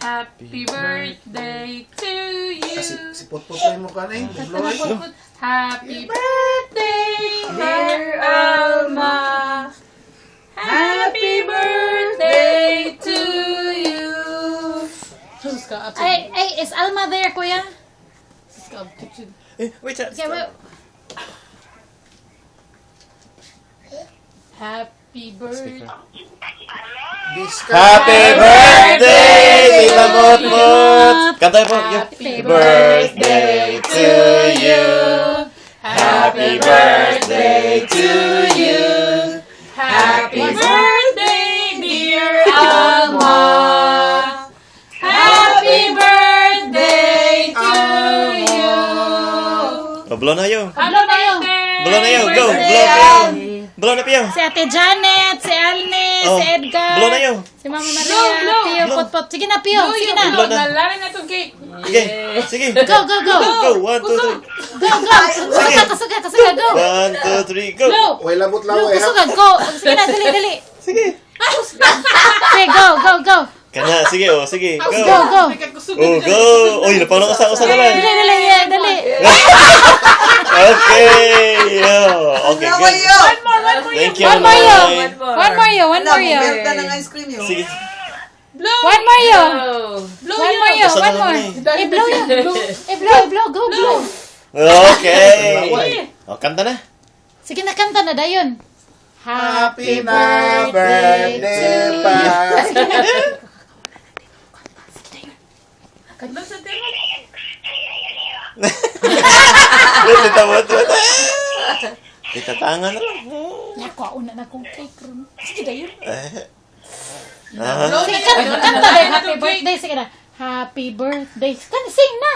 Happy birthday to you. Si Putput mo ka na eh. Happy birthday, dear Alma. Happy birthday to you. Ay, is Alma there, kuya? Wait, Okay, wait. Happy birthday. Happy birthday, Tita Mutmut! Kantay po. Happy Birthday to you. Happy birthday to you. Happy birthday, dear Alma. Happy birthday to you. Oh, blow na yun. Blow na yun. Blow na yun. Go. Blow na yun. Blow na piyo. Si Ate Janet, si Alne, Oh, si Edgar. blow na yun. Si Mama Maria, Blow. Pio, Potpot. Sige na, Pio. Sige na. Blow na. Nalamin na itong cake. Sige. Sige. Go, go, go. Go. 1, 2, 3. Go, go. Kasuga, go. 1, 2, 3, go. Go. Uy, labot lang Go, eh. kasuga, go. Sige na, dali. Sige. Okay, go. Kana, sige, oh, sige. Go. Go. Oh, go. Uy, napang nakasa na lang. Dali. Okay. Yeah. Okay, good. Thank you. One more yo. Nay. One more yo. Melta ng ice cream yun. Sige. One more yo. Blow One more yo. Basta One na more. naman I-blow yo. I-blow. Go, blow. Okay. O, kanta na. Sige na, kanta na dayon. Happy birthday pa. Kanta sa tema. Tita mo. Tita tangan na lang. Nakuha una na kong cake room. Sige dayon. Ah. Sige, kanta dayon. Happy birthday. Sige na. Happy birthday. Sing na.